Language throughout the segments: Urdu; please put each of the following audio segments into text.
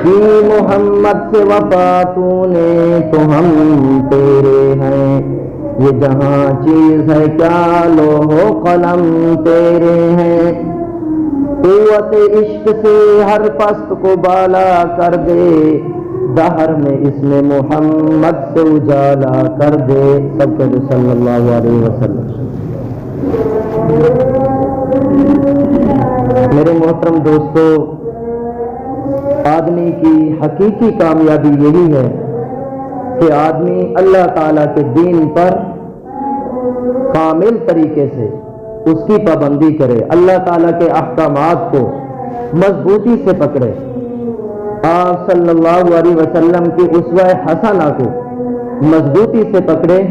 کی محمد سے وفا تو نے تو ہم تیرے ہیں، یہ جہاں چیز ہے کیا لوح و قلم تیرے ہیں، قوت عشق سے ہر پست کو بالا کر دے، دہر میں اس میں محمد سے اجالا کر دے، سب کے صلی اللہ علیہ وسلم۔ میرے محترم دوستو، آدمی کی حقیقی کامیابی یہی ہے کہ آدمی اللہ تعالیٰ کے دین پر کامل طریقے سے اس کی پابندی کرے، اللہ تعالیٰ کے احکامات کو مضبوطی سے پکڑے، آپ صلی اللہ علیہ وسلم کی اسوہ حسنہ کو مضبوطی سے پکڑے،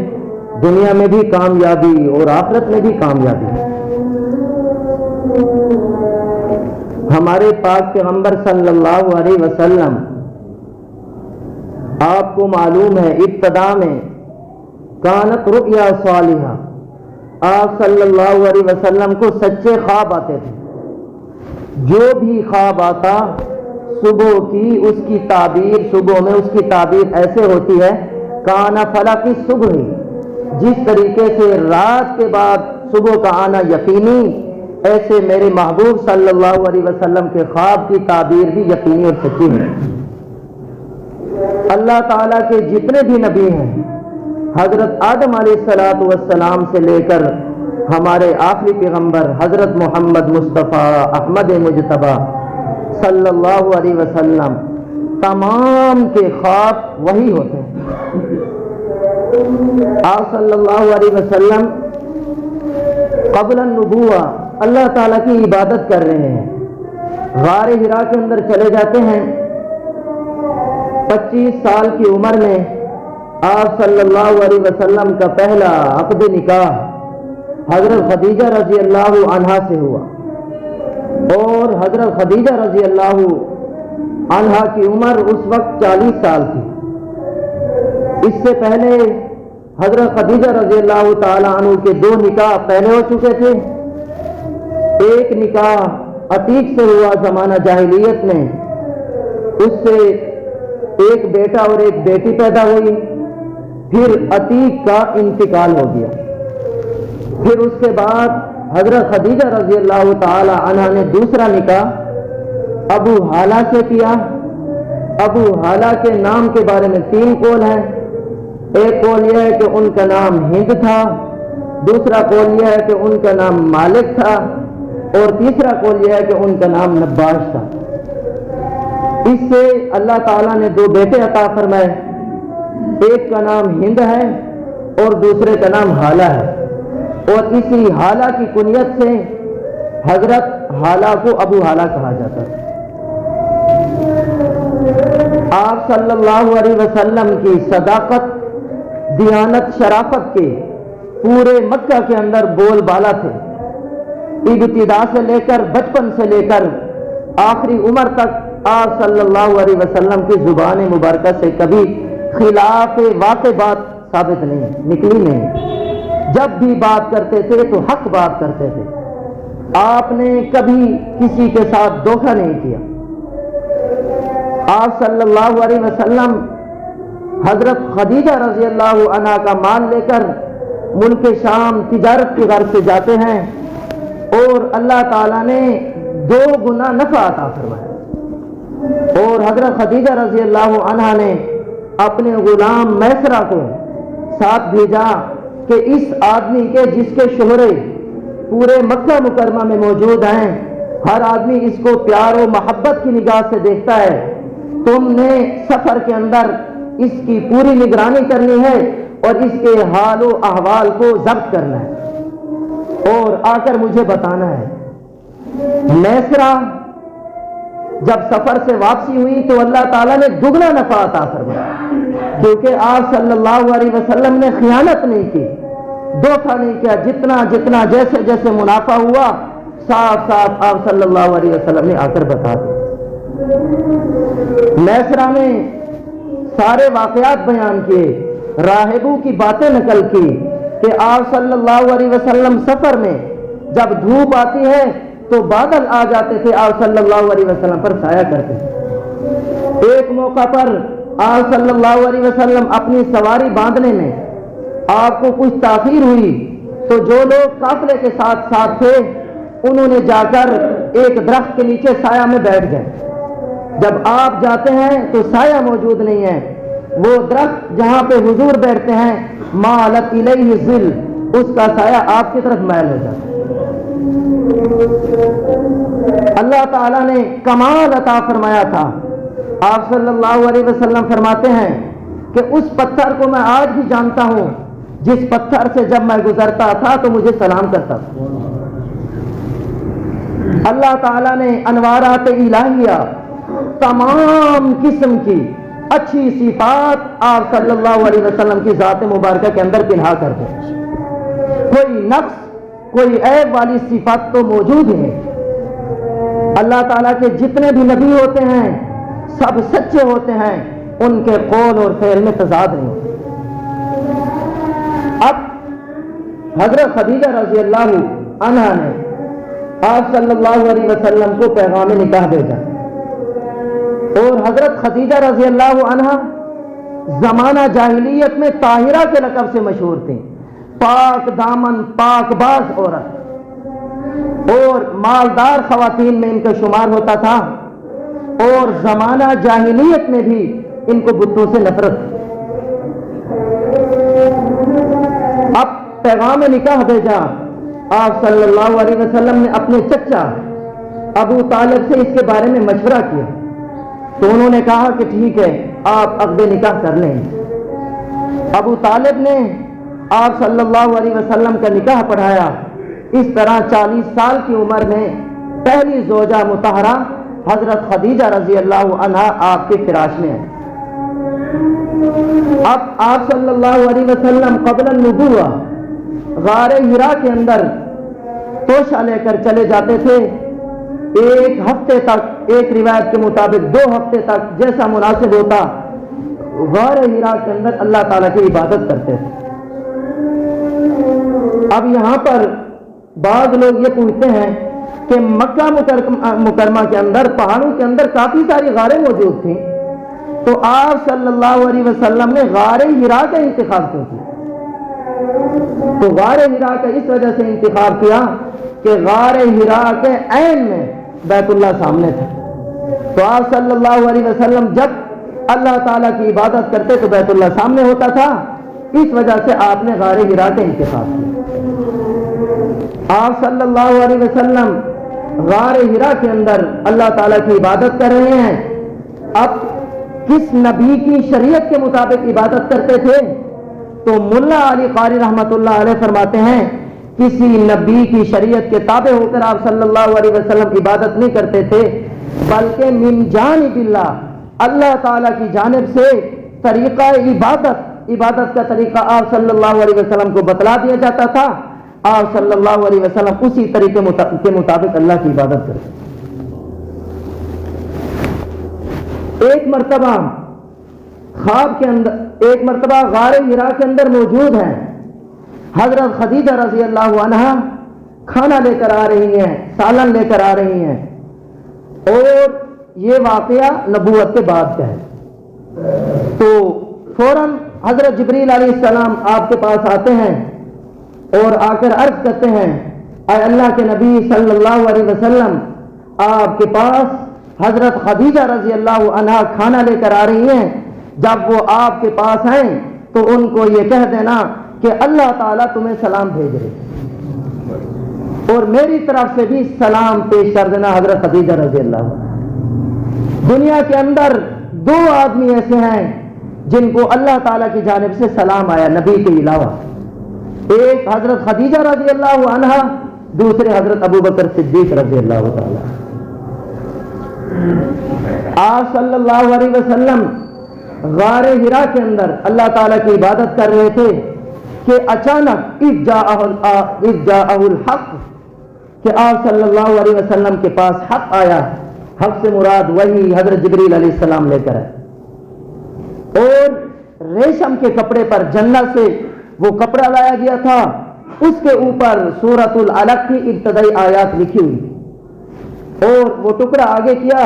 دنیا میں بھی کامیابی اور آخرت میں بھی کامیابی۔ ہمارے پاک پیغمبر صلی اللہ علیہ وسلم، آپ کو معلوم ہے ابتدا میں کانت رؤیا صالحہ، آپ صلی اللہ علیہ وسلم کو سچے خواب آتے تھے، جو بھی خواب آتا صبح کی اس کی تعبیر، صبح میں اس کی تعبیر ایسے ہوتی ہے کانا فلق الصبح، جس طریقے سے رات کے بعد صبح کا آنا یقینی، ایسے میرے محبوب صلی اللہ علیہ وسلم کے خواب کی تعبیر بھی یقینی اور سچی ہے۔ اللہ تعالیٰ کے جتنے بھی نبی ہیں، حضرت آدم علیہ السلام سے لے کر ہمارے آخری پیغمبر حضرت محمد مصطفیٰ احمد مجتبیٰ صلی اللہ علیہ وسلم، تمام کے خواب وہی ہوتے ہیں۔ آپ صلی اللہ علیہ وسلم قبل النبوہ اللہ تعالیٰ کی عبادت کر رہے ہیں، غار حرا کے اندر چلے جاتے ہیں، 25 سال کی عمر میں آپ صلی اللہ علیہ وسلم کا پہلا عقد نکاح حضرت خدیجہ رضی اللہ عنہا سے ہوا، اور حضرت خدیجہ رضی اللہ عنہا کی عمر اس وقت 40 سال تھی۔ اس سے پہلے حضرت خدیجہ رضی اللہ تعالی عنہ کے 2 نکاح پہلے ہو چکے تھے، ایک نکاح عتیق سے ہوا زمانہ جاہلیت میں، اس سے ایک بیٹا اور ایک بیٹی پیدا ہوئی، پھر عتیق کا انتقال ہو گیا، پھر اس کے بعد حضرت خدیجہ رضی اللہ تعالی عنہ نے دوسرا نکاح ابو حالہ سے کیا۔ ابو حالہ کے نام کے بارے میں 3 قول ہیں، ایک قول یہ ہے کہ ان کا نام ہند تھا، دوسرا قول یہ ہے کہ ان کا نام مالک تھا، اور تیسرا قول یہ ہے کہ ان کا نام نباش تھا۔ اس سے اللہ تعالیٰ نے 2 بیٹے عطا فرمائے، ایک کا نام ہند ہے اور دوسرے کا نام حالہ ہے، اور اسی حالہ کی کنیت سے حضرت حالہ کو ابو حالہ کہا جاتا ہے۔ آپ صلی اللہ علیہ وسلم کی صداقت، دیانت، شرافت کے پورے مکہ کے اندر بول بالا تھے، ابتدا سے لے کر بچپن سے لے کر آخری عمر تک آپ صلی اللہ علیہ وسلم کی زبان مبارکہ سے کبھی خلاف واقع بات ثابت نہیں نکلی نہیں، جب بھی بات کرتے تھے تو حق بات کرتے تھے، آپ نے کبھی کسی کے ساتھ دھوکہ نہیں کیا۔ آپ صلی اللہ علیہ وسلم حضرت خدیجہ رضی اللہ عنہا کا مال لے کر ملک شام تجارت کی غرض سے جاتے ہیں، اور اللہ تعالیٰ نے 2 گنا نفع عطا فرمایا، اور حضرت خدیجہ رضی اللہ عنہا نے اپنے غلام میسرہ کو ساتھ بھیجا کہ اس آدمی کے جس کے شہرے پورے مکہ مکرمہ میں موجود ہیں، ہر آدمی اس کو پیار و محبت کی نگاہ سے دیکھتا ہے، تم نے سفر کے اندر اس کی پوری نگرانی کرنی ہے اور اس کے حال و احوال کو ضبط کرنا ہے اور آ کر مجھے بتانا ہے۔ میسرہ جب سفر سے واپسی ہوئی تو اللہ تعالیٰ نے دگنا نفع عطا فرمایا، کیونکہ آپ صلی اللہ علیہ وسلم نے خیانت نہیں کی، دھوکہ نہیں کیا، جتنا جتنا جیسے جیسے منافع ہوا صاف صاف آپ صلی اللہ علیہ وسلم نے آ کر بتا دیا۔ میسرہ نے سارے واقعات بیان کیے، راہبوں کی باتیں نقل کی کہ آپ صلی اللہ علیہ وسلم سفر میں جب دھوپ آتی ہے تو بادل آ جاتے تھے، آپ صلی اللہ علیہ وسلم پر سایہ کرتے تھے۔ موقع پر آپ صلی اللہ علیہ وسلم اپنی سواری باندھنے میں آپ کو کچھ تاخیر ہوئی تو جو لوگ قافلے کے ساتھ ساتھ تھے انہوں نے جا کر ایک درخت کے نیچے سایہ میں بیٹھ گئے۔ جب آپ جاتے ہیں تو سایہ موجود نہیں ہے، وہ درخت جہاں پہ حضور بیٹھتے ہیں مالت الیہ ظل، اس کا سایہ آپ کی طرف میل ہو جاتا ہے۔ اللہ تعالیٰ نے کمال عطا فرمایا تھا۔ آپ صلی اللہ علیہ وسلم فرماتے ہیں کہ اس پتھر کو میں آج بھی جانتا ہوں جس پتھر سے جب میں گزرتا تھا تو مجھے سلام کرتا تھا۔ اللہ تعالیٰ نے انوارات الہیہ، تمام قسم کی اچھی صفات آپ صلی اللہ علیہ وسلم کی ذات مبارکہ کے اندر پنہا کر دے۔ کوئی نقص، کوئی عیب والی صفات تو موجود ہے۔ اللہ تعالیٰ کے جتنے بھی نبی ہوتے ہیں سب سچے ہوتے ہیں، ان کے قول اور فعل میں تضاد نہیں ہوتے۔ اب حضرت خدیجہ رضی اللہ عنہا نے آپ صلی اللہ علیہ وسلم کو پیغام نکاح بھیجا، اور حضرت خدیجہ رضی اللہ عنہا زمانہ جاہلیت میں طاہرہ کے لقب سے مشہور تھیں، پاک دامن، پاک باز عورت، اور مالدار خواتین میں ان کا شمار ہوتا تھا، اور زمانہ جاہلیت میں بھی ان کو بتوں سے نفرت تھی۔ اب پیغام نکاح بھیجا، آپ صلی اللہ علیہ وسلم نے اپنے چچا ابو طالب سے اس کے بارے میں مشورہ کیا تو انہوں نے کہا کہ ٹھیک ہے، آپ عقد نکاح کر لیں۔ ابو طالب نے آپ صلی اللہ علیہ وسلم کا نکاح پڑھایا۔ اس طرح 40 سال کی عمر میں پہلی زوجہ مطہرہ حضرت خدیجہ رضی اللہ عنہا آپ کے فراش میں آئی۔ اب آپ صلی اللہ علیہ وسلم قبل النبوہ غار حرا کے اندر توشہ لے کر چلے جاتے تھے، 1 ہفتے تک، ایک روایت کے مطابق 2 ہفتے تک جیسا مناسب ہوتا غار حرا کے اندر اللہ تعالیٰ کی عبادت کرتے تھے۔ اب یہاں پر بعض لوگ یہ پوچھتے ہیں کہ مکہ مکرمہ کے اندر پہاڑوں کے اندر کافی ساری غاریں موجود تھیں، تو آپ صلی اللہ علیہ وسلم نے غار حرا کا انتخاب کیوں کیا؟ تو غار حرا کا اس وجہ سے انتخاب کیا کہ غار حرا کے عین میں بیت اللہ سامنے تھا، تو آپ صلی اللہ علیہ وسلم جب اللہ تعالیٰ کی عبادت کرتے تو بیت اللہ سامنے ہوتا تھا، اس وجہ سے آپ نے غار حرا کا انتخاب کیا۔ آپ صلی اللہ علیہ وسلم غار حرا کے اندر اللہ تعالیٰ کی عبادت کر رہے ہیں۔ اب کس نبی کی شریعت کے مطابق عبادت کرتے تھے؟ تو ملا علی قاری رحمۃ اللہ علیہ فرماتے ہیں کسی نبی کی شریعت کے تابع ہو کر آپ صلی اللہ علیہ وسلم عبادت نہیں کرتے تھے، بلکہ من جانب اللہ، اللہ تعالیٰ کی جانب سے طریقہ عبادت کا طریقہ آپ صلی اللہ علیہ وسلم کو بتلا دیا جاتا تھا، آپ صلی اللہ علیہ وسلم اسی طریقے کے مطابق اللہ کی عبادت کرتے۔ ایک مرتبہ خواب کے اندر، ایک مرتبہ غار حرا کے اندر موجود ہیں حضرت خدیجہ رضی اللہ عنہا، کھانا لے کر آ رہی ہیں، سالن لے کر آ رہی ہیں، اور یہ واقعہ نبوت کے بعد کا ہے۔ تو فوراً حضرت جبریل علیہ السلام آپ کے پاس آتے ہیں اور آ کر عرض کرتے ہیں، اے اللہ کے نبی صلی اللہ علیہ وسلم، آپ کے پاس حضرت خدیجہ رضی اللہ عنہا کھانا لے کر آ رہی ہیں، جب وہ آپ کے پاس آئیں تو ان کو یہ کہہ دینا کہ اللہ تعالیٰ تمہیں سلام بھیج رہے، اور میری طرف سے بھی سلام پیش کر دینا حضرت خدیجہ رضی اللہ عنہا۔ دنیا کے اندر 2 آدمی ایسے ہیں جن کو اللہ تعالیٰ کی جانب سے سلام آیا نبی کے علاوہ، ایک حضرت خدیجہ رضی اللہ عنہا، دوسرے حضرت ابوبکر صدیق رضی اللہ تعالیٰ۔ آپ صلی اللہ علیہ وسلم غار حرا کے اندر اللہ تعالیٰ کی عبادت کر رہے تھے کہ اچانک اذ جاءہ الحق، کہ آپ صلی اللہ علیہ وسلم کے پاس حق آیا۔ حق سے مراد وہی حضرت جبریل علیہ السلام لے کر آئے، اور ریشم کے کپڑے پر جنت سے وہ کپڑا لایا گیا تھا، اس کے اوپر سورۃ العلق کی ابتدائی آیات لکھی ہوئی، اور وہ ٹکڑا آگے کیا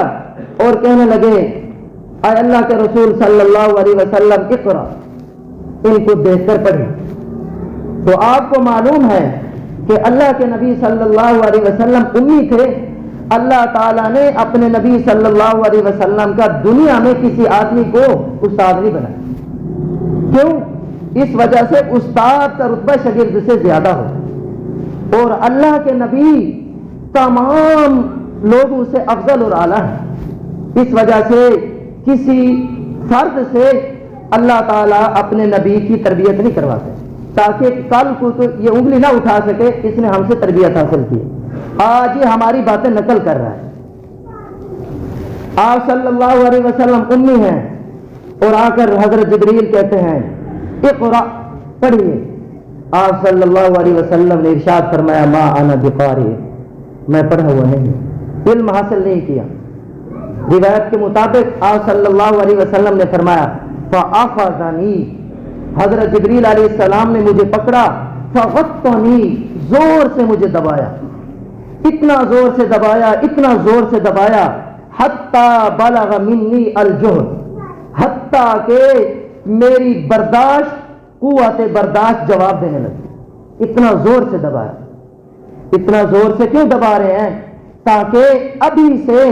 اور کہنے لگے اے اللہ کے رسول صلی اللہ علیہ وسلم اقرا، ان کو دیکھ کر پڑھی۔ تو آپ کو معلوم ہے کہ اللہ کے نبی صلی اللہ علیہ وسلم امی تھے۔ اللہ تعالیٰ نے اپنے نبی صلی اللہ علیہ وسلم کا دنیا میں کسی آدمی کو استاد نہیں بنایا۔ کیوں؟ اس وجہ سے استاد کا رتبہ شاگرد سے زیادہ ہو، اور اللہ کے نبی تمام لوگوں سے افضل اور اعلیٰ ہے۔ اس وجہ سے کسی فرد سے اللہ تعالیٰ اپنے نبی کی تربیت نہیں کرواتے، تاکہ کل کو تو یہ انگلی نہ اٹھا سکے اس نے ہم سے تربیت حاصل کی، آج یہ ہماری باتیں نقل کر رہا ہے۔ آپ صلی اللہ علیہ وسلم امی ہیں، اور آ کر حضرت جبریل کہتے ہیں اقرا، پڑھیے۔ آپ صلی اللہ علیہ وسلم نے ارشاد فرمایا ما انا بقاری، میں پڑھا ہوا نہیں، علم حاصل نہیں کیا۔ روایت کے مطابق آپ صلی اللہ علیہ وسلم نے فرمایا فاخذنی، حضرت جبریل علیہ السلام نے مجھے پکڑا، فغطنی، زور سے مجھے دبایا، اتنا زور سے دبایا، اتنا زور سے دبایا، حتی بلغ منی الجہد، حتیٰ کہ میری برداشت، قوت برداشت جواب دینے لگی۔ اتنا زور سے دبایا۔ اتنا زور سے کیوں دبا رہے ہیں؟ تاکہ ابھی سے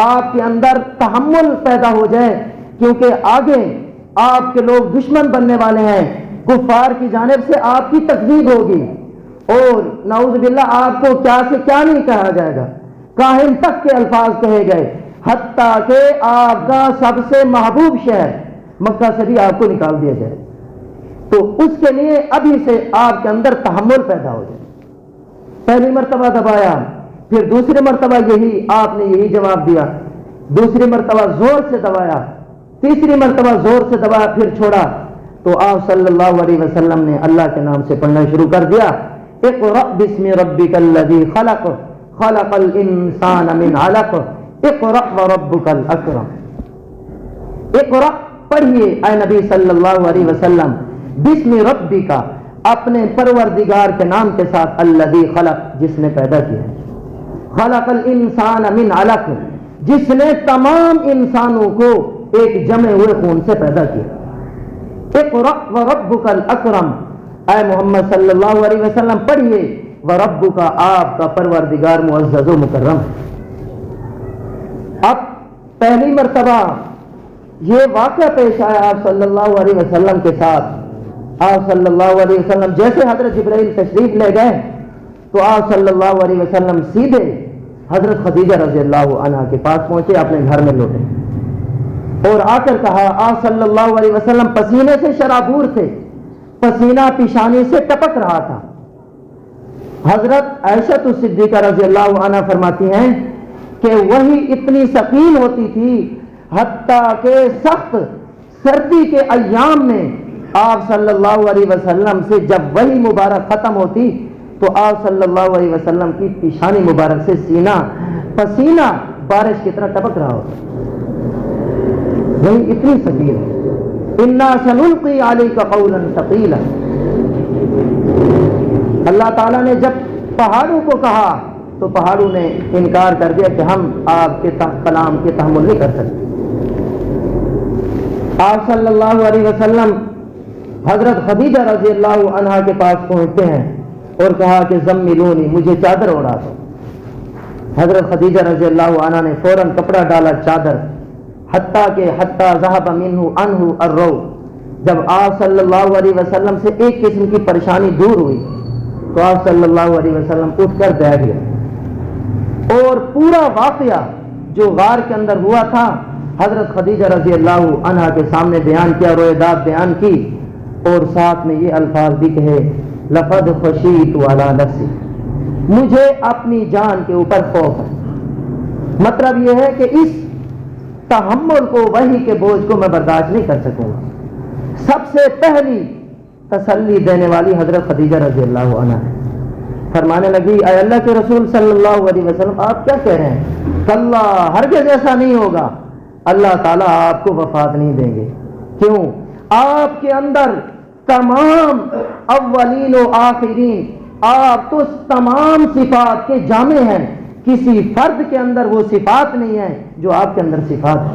آپ کے اندر تحمل پیدا ہو جائے، کیونکہ آگے آپ کے لوگ دشمن بننے والے ہیں، کفار کی جانب سے آپ کی تکذیب ہوگی، اور نعوذ باللہ آپ کو کیا سے کیا نہیں کہا جائے گا، کاہن تک کے الفاظ کہے گئے، حتیٰ کہ آپ کا سب سے محبوب شہر مکہ سے بھی آپ کو نکال دیا جائے۔ تو اس کے لیے ابھی سے آپ کے اندر تحمل پیدا ہو جائے۔ پہلی مرتبہ دبایا، پھر دوسری مرتبہ آپ نے یہی جواب دیا، دوسری مرتبہ زور سے دبایا، تیسری مرتبہ زور سے دبایا، پھر چھوڑا، تو آپ صلی اللہ علیہ وسلم نے اللہ کے نام سے پڑھنا شروع کر دیا، اقرأ بسم ربک الذی خلق، خلق الانسان من علق، اقرأ وربک الاکرم۔ اقرأ، پڑھیے اے نبی صلی اللہ علیہ وسلم، بسم ربک، اپنے پروردگار کے نام کے ساتھ، الذی خلق، جس نے پیدا کیا، خلق الانسان من علق، جس نے تمام انسانوں کو ایک جمے ہوئے خون سے پیدا کیا۔ اقرأ وربک الاکرم، اے محمد صلی اللہ علیہ وسلم پڑھیے، وربک، آپ کا پروردگار معزز و مکرم۔ اب پہلی مرتبہ یہ واقعہ پیش آیا آپ صلی اللہ علیہ وسلم کے ساتھ۔ آپ صلی اللہ علیہ وسلم جیسے حضرت جبرائیل تشریف لے گئے تو آپ صلی اللہ علیہ وسلم سیدھے حضرت خدیجہ رضی اللہ عنہا کے پاس پہنچے، اپنے گھر میں لوٹے، اور آ کر کہا، آپ صلی اللہ علیہ وسلم پسینے سے شرابور تھے، پسینہ پیشانی سے ٹپک رہا تھا۔ حضرت عائشہ صدیقہ رضی اللہ عنہا فرماتی ہیں کہ وہی اتنی ثقیل ہوتی تھی، حتیٰ کہ سخت سردی کے ایام میں آپ صلی اللہ علیہ وسلم سے جب وہی مبارک ختم ہوتی تو آپ صلی اللہ علیہ وسلم کی پیشانی مبارک سے سینہ پسینہ بارش کی طرح ٹپک رہا ہوتا، وہی اتنی ثقیل ہے۔ انا سنلقی علیک قولا ثقیلا، اللہ تعالیٰ نے جب پہاڑوں کو کہا تو پہاڑوں نے انکار کر دیا کہ ہم آپ کے کلام کے تحمل نہیں کر سکتے۔ آپ صلی اللہ علیہ وسلم حضرت خدیجہ رضی اللہ عنہا کے پاس پہنچتے ہیں اور کہا کہ زملونی، مجھے چادر اوڑھا دو۔ حضرت خدیجہ رضی اللہ عنہا نے فوراً کپڑا ڈالا چادر، حتیٰ کہ ذہب منہ عنہ الرو، جب آپ صلی اللہ علیہ وسلم سے ایک قسم کی پریشانی دور ہوئی تو آپ صلی اللہ علیہ وسلم اٹھ کر بیٹھ گئے، اور پورا واقعہ جو غار کے اندر ہوا تھا حضرت خدیجہ رضی اللہ عنہا کے سامنے بیان کیا، رویداد بیان کی، اور ساتھ میں یہ الفاظ بھی کہے، لقد خشیت علی نفسی، مجھے اپنی جان کے اوپر خوف ہے۔ مطلب یہ ہے کہ اس تحمل کو، وحی کے بوجھ کو میں برداشت نہیں کر سکوں گا۔ سب سے پہلی تسلی دینے والی حضرت خدیجہ رضی اللہ عنہا ہے۔ فرمانے لگی، اے اللہ کے رسول صلی اللہ علیہ وسلم، آپ کیا کہہ رہے ہیں؟ کلا، ہرگز ایسا نہیں ہوگا، اللہ تعالیٰ آپ کو وفات نہیں دیں گے۔ کیوں؟ آپ کے اندر تمام اولین و آخرین، آپ تو تمام صفات کے جامع ہیں، کسی فرد کے اندر وہ صفات نہیں ہے جو آپ کے اندر صفات ہے۔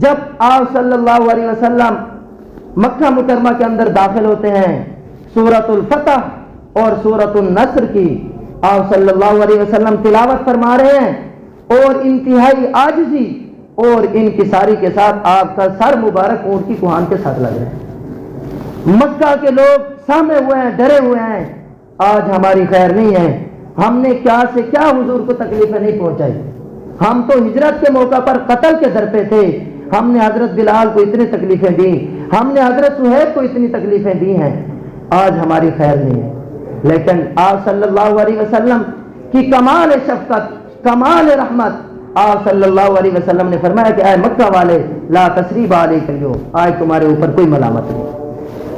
جب آپ صلی اللہ علیہ وسلم مکہ مکرمہ کے اندر داخل ہوتے ہیں، سورۃ الفتح اور سورۃ النصر کی آپ صلی اللہ علیہ وسلم تلاوت فرما رہے ہیں، اور انتہائی عاجزی اور انکساری کے ساتھ آپ کا سر مبارک اونٹ کی کوہان کے ساتھ لگ رہے ہیں۔ مکہ کے لوگ سامے ہوئے ہیں، ڈرے ہوئے ہیں، آج ہماری خیر نہیں ہے، ہم نے کیا سے کیا حضور کو تکلیفیں نہیں پہنچائی، ہم تو ہجرت کے موقع پر قتل کے در پہ تھے، ہم نے حضرت بلال کو اتنی تکلیفیں دی، ہم نے حضرت صہیب کو اتنی تکلیفیں دی ہیں، آج ہماری خیر نہیں ہے۔ لیکن آپ صلی اللہ علیہ وسلم کی کمال شفقت، کمال رحمت، آپ صلی اللہ علیہ وسلم نے فرمایا کہ اے مکہ والے، لا تثریب علیکم اليوم، آج تمہارے اوپر کوئی ملامت نہیں،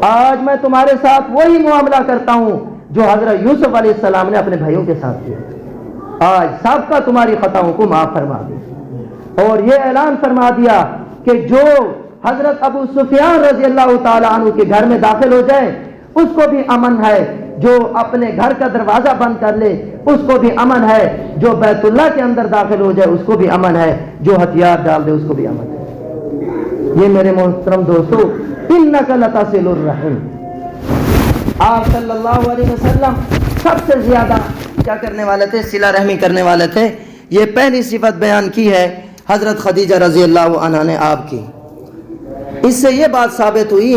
آج میں تمہارے ساتھ وہی معاملہ کرتا ہوں جو حضرت یوسف علیہ السلام نے اپنے بھائیوں کے ساتھ کیا، آج سب کا تمہاری خطاؤں کو معاف فرما دیا، اور یہ اعلان فرما دیا کہ جو حضرت ابو سفیان رضی اللہ تعالی عنہ کے گھر میں داخل ہو جائے اس کو بھی امن ہے، جو اپنے گھر کا دروازہ بند کر لے اس کو بھی امن ہے، جو بیت اللہ کے اندر داخل ہو جائے اس کو بھی امن ہے، جو ہتھیار ڈال دے اس کو بھی امن ہے۔ یہ میرے محترم دوستو، انک لتصل الرحم، آپ صلی اللہ علیہ وسلم سب سے زیادہ کیا کرنے والے تھے؟ صلہ رحمی کرنے والے تھے۔ یہ پہلی صفت بیان کی ہے حضرت خدیجہ رضی اللہ عنہا نے آپ کی۔ اس سے یہ بات ثابت ہوئی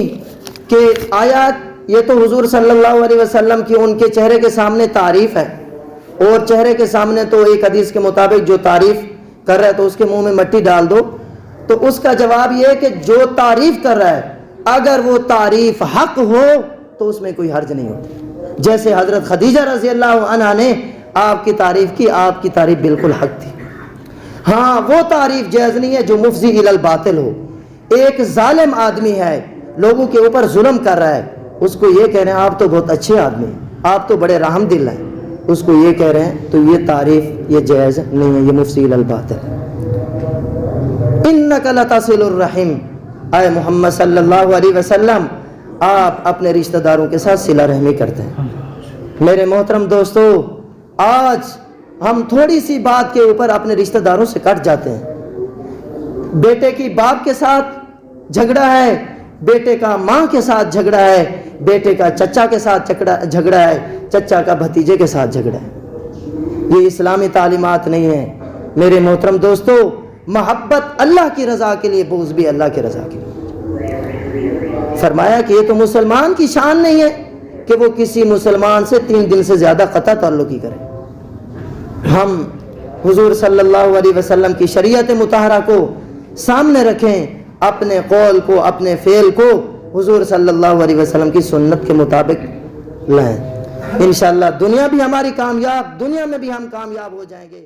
کہ آیات یہ تو حضور صلی اللہ علیہ وسلم کی ان کے چہرے کے سامنے تعریف ہے، اور چہرے کے سامنے تو ایک حدیث کے مطابق جو تعریف کر رہا ہے تو اس کے منہ میں مٹی ڈال دو، تو اس کا جواب یہ ہے کہ جو تعریف کر رہا ہے اگر وہ تعریف حق ہو تو اس میں کوئی حرج نہیں ہوتی۔ جیسے حضرت خدیجہ رضی اللہ عنہا نے آپ کی تعریف کی، آپ کی تعریف بالکل حق تھی۔ ہاں وہ تعریف جائز نہیں ہے جو مفضی الی الباطل ہو، ایک ظالم آدمی ہے لوگوں کے اوپر ظلم کر رہا ہے، اس کو یہ کہہ رہے ہیں آپ تو بہت اچھے آدمی ہیں، آپ تو بڑے رحم دل ہیں، اس کو یہ کہہ رہے ہیں تو یہ تعریف یہ جائز نہیں ہے، یہ مفضی الی الباطل ہے۔ انک لتصل الرحم، اے محمد صلی اللہ علیہ وسلم آپ اپنے رشتہ داروں کے ساتھ صلہ رحمی کرتے ہیں۔ میرے محترم دوستو، آج ہم تھوڑی سی بات کے اوپر اپنے رشتہ داروں سے کٹ جاتے ہیں۔ بیٹے کی باپ کے ساتھ جھگڑا ہے، بیٹے کا ماں کے ساتھ جھگڑا ہے، بیٹے کا چچا کے ساتھ جھگڑا ہے، چچا کا بھتیجے کے ساتھ جھگڑا ہے۔ یہ اسلامی تعلیمات نہیں ہے۔ میرے محترم دوستو، محبت اللہ کی رضا کے لیے، بغض بھی اللہ کی رضا کے لیے۔ فرمایا کہ یہ تو مسلمان کی شان نہیں ہے کہ وہ کسی مسلمان سے 3 دن سے زیادہ قطع تعلقی کرے۔ ہم حضور صلی اللہ علیہ وسلم کی شریعت مطہرہ کو سامنے رکھیں، اپنے قول کو، اپنے فعل کو حضور صلی اللہ علیہ وسلم کی سنت کے مطابق لائیں۔ انشاءاللہ دنیا بھی ہماری کامیاب، دنیا میں بھی ہم کامیاب ہو جائیں گے۔